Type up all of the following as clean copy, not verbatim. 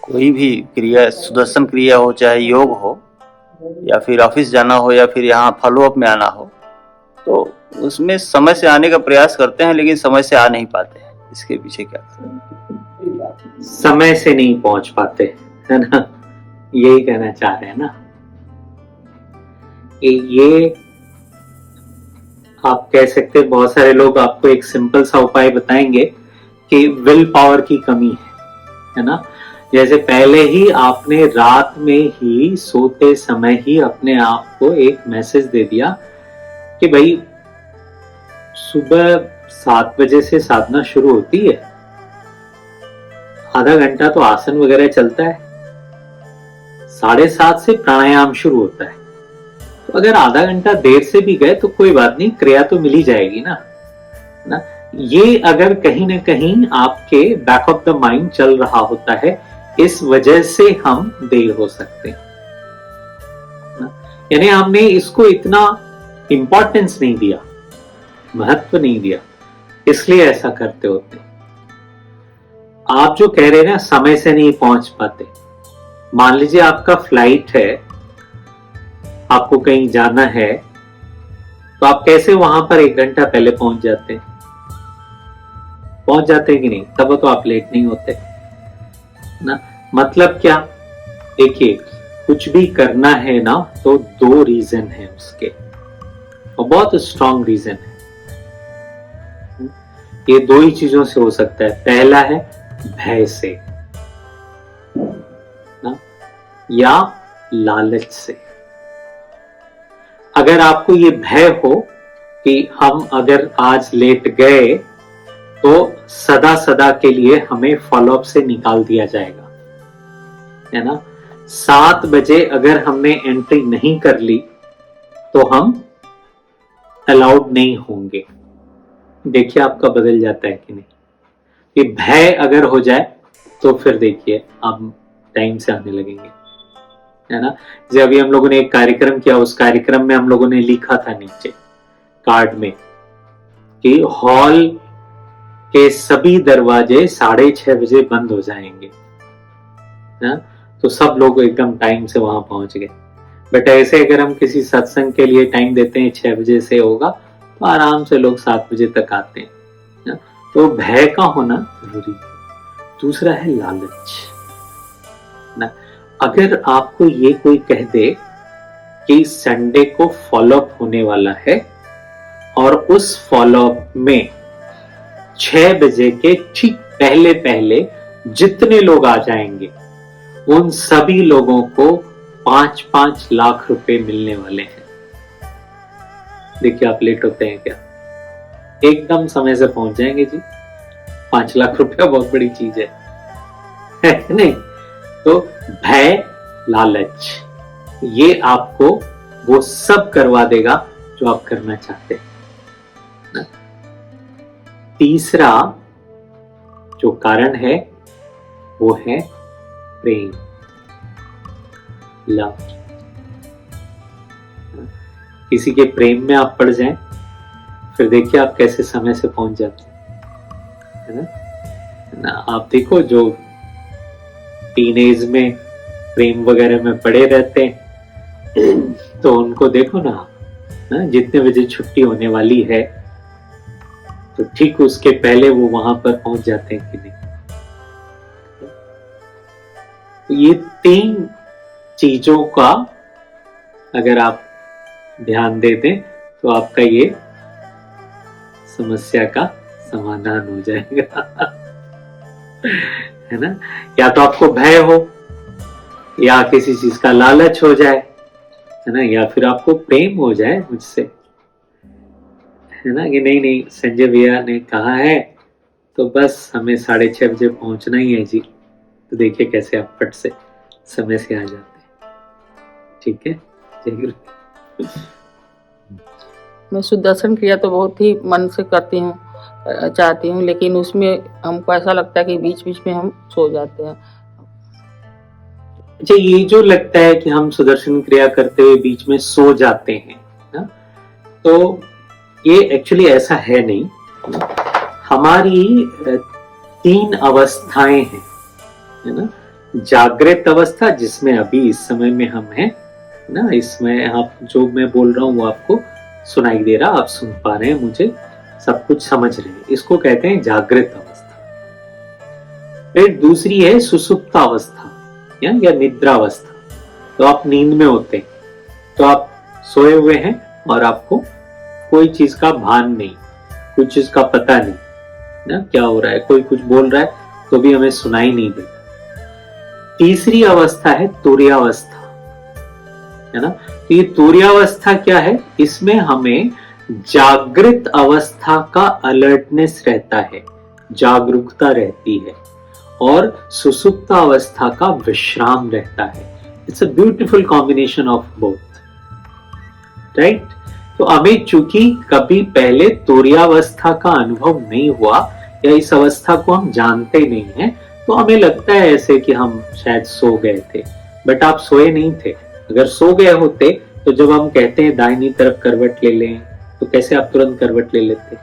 कोई भी क्रिया, सुदर्शन क्रिया हो, चाहे योग हो या फिर ऑफिस जाना हो या फिर यहाँ फॉलो अप में आना हो, तो उसमें समय से आने का प्रयास करते हैं लेकिन समय से आ नहीं पाते हैं। इसके पीछे क्या कारण? समय से नहीं पहुंच पाते, है ना, यही कहना चाह रहे हैं ना। ये आप कह सकते हैं, बहुत सारे लोग आपको एक सिंपल सा उपाय बताएंगे कि विल पावर की कमी है ना। जैसे पहले ही आपने रात में ही सोते समय ही अपने आप को एक मैसेज दे दिया कि भाई सुबह 7 बजे से साधना शुरू होती है, आधा घंटा तो आसन वगैरह चलता है, 7:30 से प्राणायाम शुरू होता है। तो अगर आधा घंटा देर से भी गए तो कोई बात नहीं, क्रिया तो मिल ही जाएगी ना। ये अगर कहीं ना कहीं आपके बैक ऑफ द माइंड चल रहा होता है, इस वजह से हम देर हो सकते हैं, यानी हमने इसको इतना इंपॉर्टेंस नहीं दिया, महत्व नहीं दिया, इसलिए ऐसा करते होते। आप जो कह रहे हैं ना समय से नहीं पहुंच पाते, मान लीजिए आपका फ्लाइट है, आपको कहीं जाना है, तो आप कैसे वहां पर 1 घंटा पहले पहुंच जाते हैं? पहुंच जाते हैं कि नहीं? तब तो आप लेट नहीं होते ना। मतलब क्या, देखिए कुछ भी करना है ना तो 2 रीजन है उसके, और बहुत स्ट्रांग रीजन है। ये 2 ही चीजों से हो सकता है। पहला है भय से ना, या लालच से। अगर आपको ये भय हो कि हम अगर आज लेट गए तो सदा सदा के लिए हमें फॉलोअप से निकाल दिया जाएगा, है ना। 7 बजे अगर हमने एंट्री नहीं कर ली तो हम अलाउड नहीं होंगे। देखिए आपका बदल जाता है कि नहीं। ये भय अगर हो जाए तो फिर देखिए आप टाइम से आने लगेंगे, है ना। जब अभी हम लोगों ने एक कार्यक्रम किया, उस कार्यक्रम में हम लोगों ने लिखा था नीचे कार्ड में कि हॉल के सभी दरवाजे 6:30 बजे बंद हो जाएंगे, ना? तो सब लोग एकदम टाइम से वहां पहुंच गए। बट ऐसे अगर हम किसी सत्संग के लिए टाइम देते हैं 6 बजे से होगा, तो आराम से लोग 7 बजे तक आते हैं, ना? तो भय का होना जरूरी है। दूसरा है लालच, ना। अगर आपको ये कोई कह दे कि संडे को फॉलोअप होने वाला है और उस फॉलोअप में 6 बजे के ठीक पहले पहले जितने लोग आ जाएंगे उन सभी लोगों को 5-5 लाख रुपए मिलने वाले हैं। देखिए आप लेट होते हैं क्या? एकदम समय से पहुंच जाएंगे जी। 5 लाख रुपया बहुत बड़ी चीज है नहीं? तो भय, लालच, ये आपको वो सब करवा देगा जो आप करना चाहते हैं। तीसरा जो कारण है वो है प्रेम, लव। किसी के प्रेम में आप पड़ जाएं, फिर देखिए आप कैसे समय से पहुंच जाते हैं, है ना। आप देखो जो टीनेज में प्रेम वगैरह में पड़े रहते हैं तो उनको देखो ना, जितने बजे छुट्टी होने वाली है तो ठीक उसके पहले वो वहां पर पहुंच जाते हैं कि नहीं। तो ये 3 चीजों का अगर आप ध्यान दे दें तो आपका ये समस्या का समाधान हो जाएगा है ना। या तो आपको भय हो, या किसी चीज का लालच हो जाए, है ना, या फिर आपको प्रेम हो जाए मुझसे, है ना, कि नहीं नहीं संजय भैया ने कहा है तो बस हमें 6:30 बजे पहुंचना ही है जी। तो देखिए कैसे आप फट से समय से आ जाते हैं। ठीक है, जय गुरु। मैं सुदर्शन क्रिया तो बहुत ही मन से करती हूँ, चाहती हूँ, लेकिन उसमें हमको ऐसा लगता है कि बीच बीच में हम सो जाते हैं। अच्छा, ये जो लगता है कि हम सुदर्शन क्रिया करते हुए बीच में सो जाते हैं ना, तो ये एक्चुअली ऐसा है नहीं। हमारी 3 अवस्थाएं हैं, है ना। जागृत अवस्था जिसमें अभी इस समय में हम हैं ना, इसमें आप जो मैं बोल रहा हूँ वो आपको सुनाई दे रहा, आप सुन पा रहे हैं, मुझे सब कुछ समझ रहे हैं, इसको कहते हैं जागृत अवस्था। फिर दूसरी है सुसुप्त अवस्था या निद्रा अवस्था। तो आप नींद में होते हैं, तो आप सोए हुए हैं और आपको कोई चीज का भान नहीं, कोई चीज का पता नहीं ना क्या हो रहा है, कोई कुछ बोल रहा है तो भी हमें सुनाई नहीं देता। तीसरी अवस्था है तुर्यावस्था, है ना। तो ये तुर्यावस्था क्या है, इसमें हमें जागृत अवस्था का अलर्टनेस रहता है, जागरूकता रहती है, और सुसुप्त अवस्था का विश्राम रहता है। It's a beautiful combination of both, right. तो हमें चूंकि कभी पहले तुर्यावस्था का अनुभव नहीं हुआ या इस अवस्था को हम जानते नहीं हैं, तो हमें लगता है ऐसे कि हम शायद सो गए थे, बट आप सोए नहीं थे। अगर सो गए होते तो जब हम कहते हैं दाहिनी तरफ करवट ले लें, तो कैसे आप तुरंत करवट ले लेते,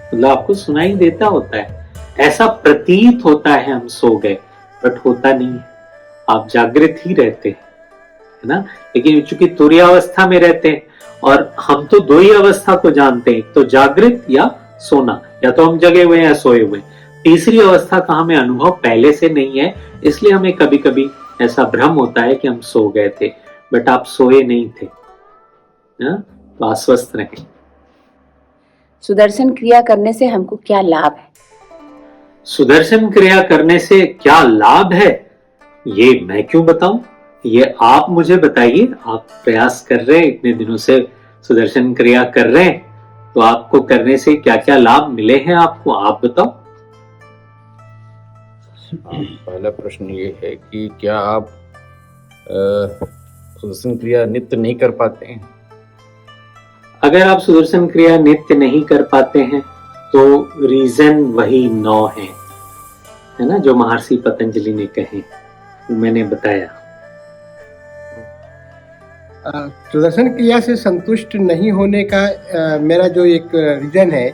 मतलब आपको सुनाई देता होता है, ऐसा प्रतीत होता है हम सो गए, बट होता नहीं है, आप जागृत ही रहते हैं, है ना। लेकिन चूंकि तुर्यावस्था में रहते हैं, और हम तो दो ही अवस्था को जानते हैं, तो जागृत या सोना, या तो हम जगे हुए या सोए हुए। तीसरी अवस्था का हमें अनुभव पहले से नहीं है, इसलिए हमें कभी कभी ऐसा भ्रम होता है कि हम सो गए थे, बट आप सोए नहीं थे, तो आश्वस्त रहें। सुदर्शन क्रिया करने से हमको क्या लाभ है? सुदर्शन क्रिया करने से क्या लाभ है, ये मैं क्यों बताऊं, ये आप मुझे बताइए। आप प्रयास कर रहे हैं, इतने दिनों से सुदर्शन क्रिया कर रहे हैं, तो आपको करने से क्या क्या लाभ मिले हैं आपको, आप बताओ। पहला प्रश्न ये है कि क्या आप सुदर्शन क्रिया नित्य नहीं कर पाते हैं? अगर आप सुदर्शन क्रिया नित्य नहीं कर पाते हैं तो रीजन वही 9 है ना, जो महर्षि पतंजलि ने कहे, मैंने बताया। सुदर्शन क्रिया से संतुष्ट नहीं होने का मेरा जो एक रीज़न है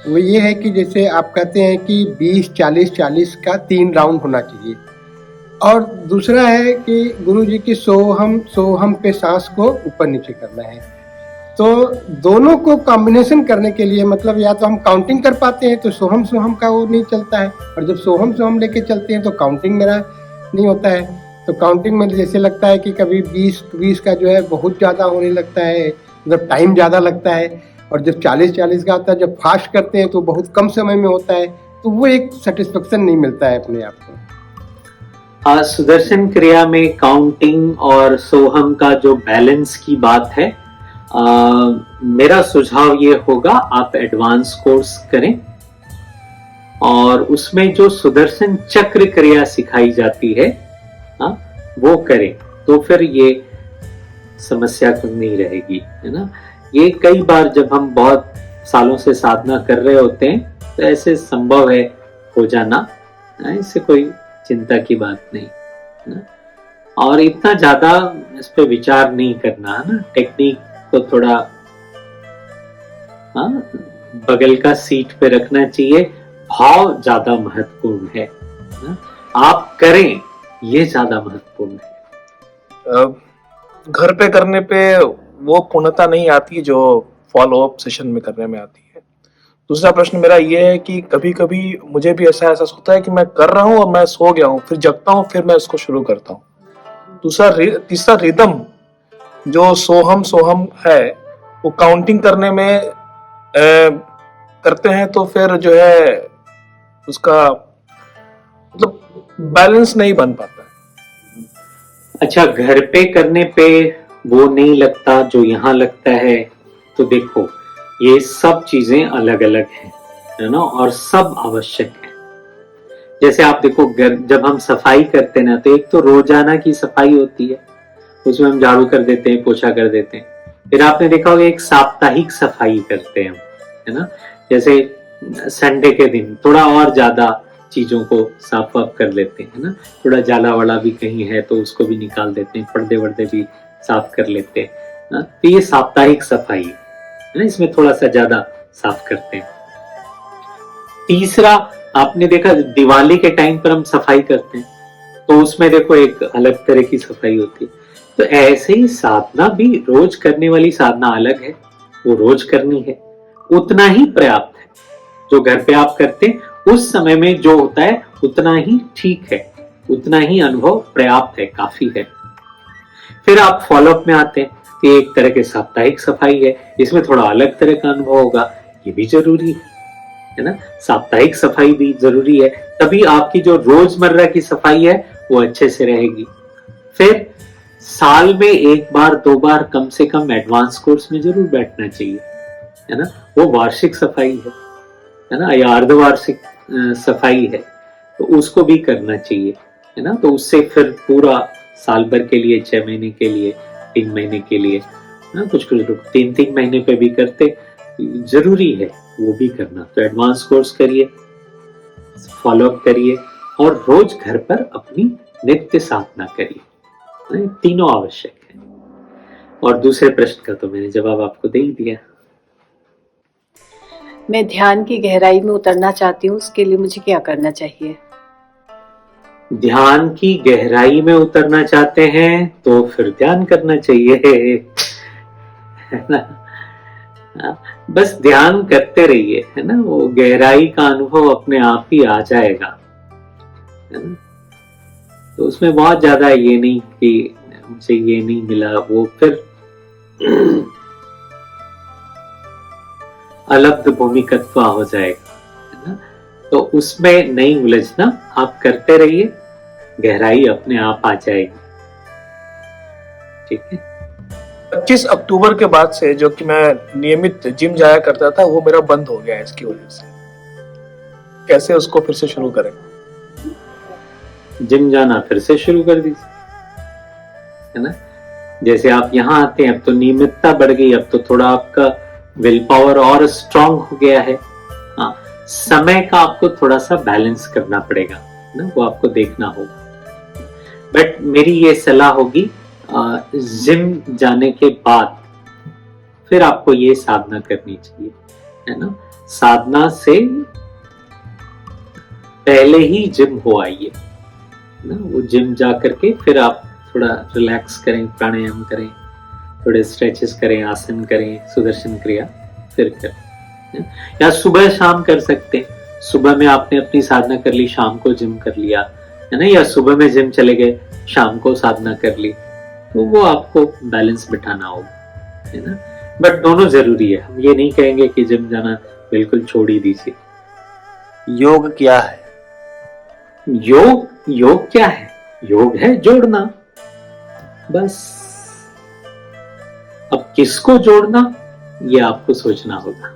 वो ये है कि जैसे आप कहते हैं कि 20-40-40 का 3 राउंड होना चाहिए, और दूसरा है कि गुरु जी की सोहम पे सांस को ऊपर नीचे करना है। तो दोनों को कॉम्बिनेशन करने के लिए, मतलब या तो हम काउंटिंग कर पाते हैं तो सोहम का वो नहीं चलता है, और जब सोहम लेके चलते हैं तो काउंटिंग मेरा नहीं होता है। तो काउंटिंग में जैसे लगता है कि कभी 20 का जो है बहुत ज़्यादा होने लगता है, मतलब टाइम ज़्यादा लगता है, और जब 40 का आता है, जब फास्ट करते हैं तो बहुत कम समय में होता है, तो वो एक सेटिस्फेक्शन नहीं मिलता है अपने आप को। सुदर्शन क्रिया में काउंटिंग और सोहम का जो बैलेंस की बात है, मेरा सुझाव ये होगा आप एडवांस कोर्स करें, और उसमें जो सुदर्शन चक्र क्रिया सिखाई जाती है वो करें, तो फिर ये समस्या नहीं रहेगी, है ना। ये कई बार जब हम बहुत सालों से साधना कर रहे होते हैं तो ऐसे संभव है हो जाना, इससे कोई चिंता की बात नहीं, है ना। और इतना ज्यादा इस पे विचार नहीं करना, है ना। टेक्निक को थोड़ा बगल का सीट पे रखना चाहिए, भाव ज्यादा महत्वपूर्ण है ना? आप करें, ये ज्यादा महत्वपूर्ण है। घर पे करने पे वो पूर्णता नहीं आती जो फॉलो अप सेशन में करने में आती है। दूसरा प्रश्न मेरा ये है कि कभी कभी मुझे भी ऐसा एहसास होता है कि मैं कर रहा हूँ और मैं सो गया हूँ, फिर जगता हूँ, फिर मैं उसको शुरू करता हूँ। तीसरा रिदम जो सोहम है, वो काउंटिंग करने में करते हैं तो फिर जो है उसका मतलब बैलेंस नहीं बन पाता है। अच्छा, घर पे करने पे वो नहीं लगता जो यहाँ लगता है, तो देखो ये सब चीजें अलग अलग हैं, है ना, और सब आवश्यक है। जैसे आप देखो जब हम सफाई करते हैं ना, तो एक तो रोजाना की सफाई होती है, उसमें हम झाड़ू कर देते हैं, पोछा कर देते हैं। फिर आपने देखा होगा एक साप्ताहिक सफाई करते हैं, है ना। जैसे संडे के दिन थोड़ा और ज्यादा चीजों को साफ वाफ कर लेते हैं, ना। थोड़ा जाला वाला भी कहीं है तो उसको भी निकाल देते हैं, पर्दे वर्दे भी साफ कर लेते हैं ना। तो ये साप्ताहिक सफाई है ना, इसमें थोड़ा सा ज्यादा साफ करते हैं। तीसरा आपने देखा दिवाली के टाइम पर हम सफाई करते हैं, तो उसमें देखो एक अलग तरह की सफाई होती है। तो ऐसे ही साधना भी, रोज करने वाली साधना अलग है, वो रोज करनी है, उतना ही पर्याप्त है। जो घर पे आप करते हैं उस समय में जो होता है उतना ही ठीक है, उतना ही अनुभव पर्याप्त है, काफी है। फिर आप फॉलोअप में आते हैं कि एक तरह की साप्ताहिक सफाई है, इसमें थोड़ा अलग तरह का अनुभव होगा, ये भी जरूरी है ना। साप्ताहिक सफाई भी जरूरी है, तभी आपकी जो रोजमर्रा की सफाई है वो अच्छे से रहेगी। फिर साल में एक बार 2 बार कम से कम एडवांस कोर्स में जरूर बैठना चाहिए, है ना। वो वार्षिक सफाई है ना, या अर्धवार्षिक सफाई है, तो उसको भी करना चाहिए, है ना। तो उससे फिर पूरा साल भर के लिए, 6 महीने के लिए, 3 महीने के लिए ना, कुछ लोग 3-3 महीने पे भी करते, जरूरी है वो भी करना। तो एडवांस कोर्स करिए, फॉलोअप करिए और रोज घर पर अपनी नित्य साधना करिए, तीनों आवश्यक है। और दूसरे प्रश्न का तो मैंने जवाब आपको दे ही दिया। मैं ध्यान की गहराई में उतरना चाहती हूँ, उसके लिए मुझे क्या करना चाहिए? ध्यान की गहराई में उतरना चाहते हैं तो फिर ध्यान करना चाहिए, है ना। बस ध्यान करते रहिए, है ना, वो गहराई का अनुभव अपने आप ही आ जाएगा, है ना। तो उसमें बहुत ज्यादा ये नहीं कि मुझे ये नहीं मिला, वो फिर अलब्ध भूमिकत्व हो जाएगा, है ना। तो उसमें नहीं उलझना, आप करते रहिए, गहराई अपने आप आ जाएगी, ठीक है। 25 अक्टूबर के बाद से जो कि मैं नियमित जिम जाया करता था वो मेरा बंद हो गया है इसकी वजह से। कैसे उसको फिर से शुरू करें? जिम जाना फिर से शुरू कर दीजिए, है ना। जैसे आप यहाँ आते हैं, अब तो नियमितता बढ़ गई, अब तो थोड़ा आपका विल पावर और स्ट्रांग हो गया है। हाँ, समय का आपको थोड़ा सा बैलेंस करना पड़ेगा ना, वो आपको देखना होगा। बट मेरी ये सलाह होगी, जिम जाने के बाद फिर आपको ये साधना करनी चाहिए, है ना। साधना से पहले ही जिम हो आइए ना, वो जिम जा करके फिर आप थोड़ा रिलैक्स करें, प्राणायाम करें, थोड़े स्ट्रेचेस करें, आसन करें, सुदर्शन क्रिया फिर करें, या सुबह शाम कर सकते हैं। सुबह में आपने अपनी साधना कर ली, शाम को जिम कर लिया, है ना, या सुबह में जिम चले गए, शाम को साधना कर ली, तो वो आपको बैलेंस बिठाना होगा, है ना। बट दोनों जरूरी है, हम ये नहीं कहेंगे कि जिम जाना बिल्कुल छोड़ ही दीजिए। योग क्या है? योग क्या है? योग है जोड़ना, बस। अब किसको जोड़ना, ये आपको सोचना होगा।